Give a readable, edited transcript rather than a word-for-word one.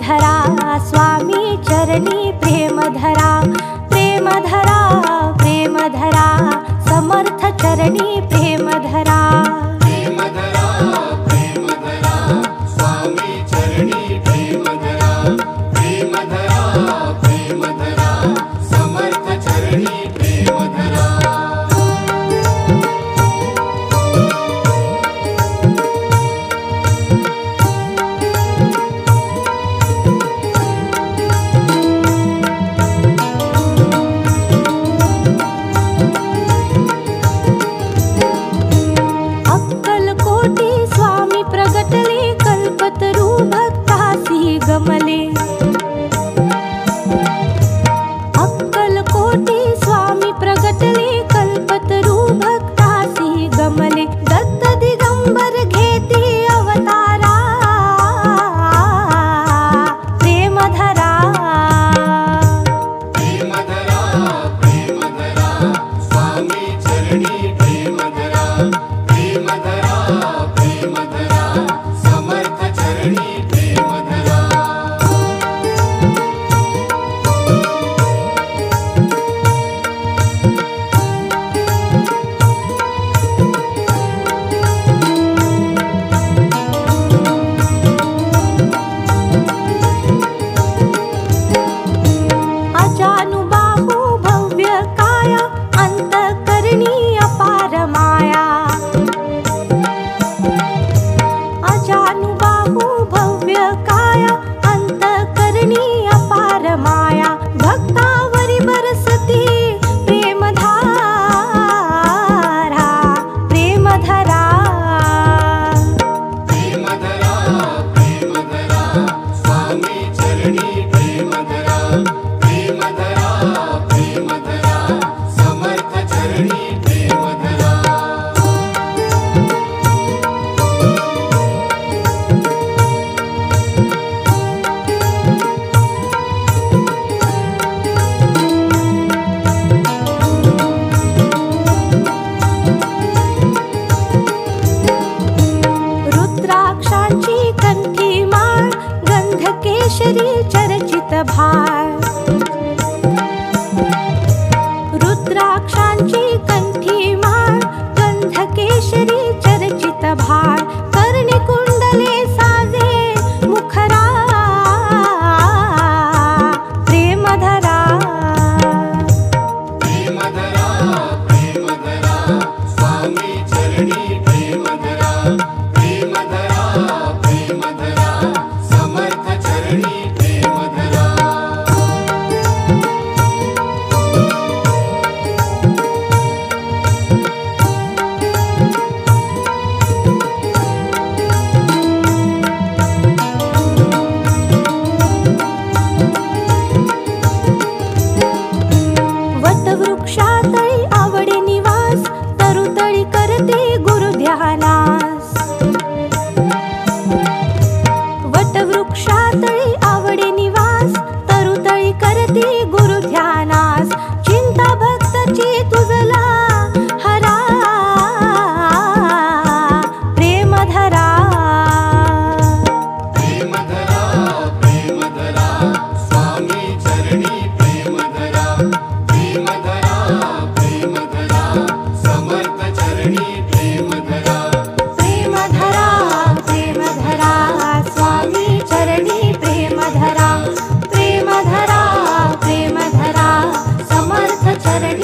धरा स्वामी चरणी प्रेम धरा, प्रेम धरा, प्रेम धरा समर्थ चरणी प्रेम धरा, प्रेम धरा, प्रेम धरा स्वामी चरणी प्रेम धरा, प्रेम धरा, प्रेम धरा समर्थ चरणी प्रेम धरा। गमले अक्कलकोटी स्वामी प्रगटले कल्पतरू भक्तासी गमले, दत्त दिगंबर घेती अवतारा प्रेम धरा, प्रेम धरा, प्रेम धरा स्वामी चरणी प्रेम धरा, प्रेम धरा, प्रेम धरा समर्थ चरणी प्रेम धरा। अजानुबाहु भव्य काया अंतःकरणी अपार माया, अजानुबाहु भव्य काया अंतःकरणी अपार माया, भक्तावरी बरसती प्रेम धारा, प्रेम धरा, प्रेम धरा, प्रेम धरा स्वामी चरणी प्रेम धरा, प्रेम धरा, प्रेम धरा समर्थ चरणी प्रेम धरा। रुद्राक्षांची कंठी माळ गंधकेशरी चर्चित भाळ, रुद्राक्षांची कंठी माळ गंधकेशरी चर्चित भाळ, कर्णी कुंडले साजे मुखरा प्रेम धरा, प्रेम धरा, प्रेम धरा स्वामी चरणी प्रेम धरा, प्रेम धरा, प्रेम धरा समर्थ चरणी प्रेम धरा। वटवृक्षातळी आवडे निवास तरुतळी करते गुरुध्यानास, वटवृक्षातळी आवडे निवास तरुतळी करते गुरुध्यानास, चिंता भक्ताची तुझला हरा प्रेम धरा, प्रेम धरा, प्रेम धरा स्वामी चरणी प्रेम धरा, प्रेम धरा, प्रेम धरा समर्थ चरणी प्रेम धरा, प्रेम धरा, प्रेम धरा स्वामी चरणी प्रेम धरा, प्रेम धरा, प्रेम धरा समर्थ चरणी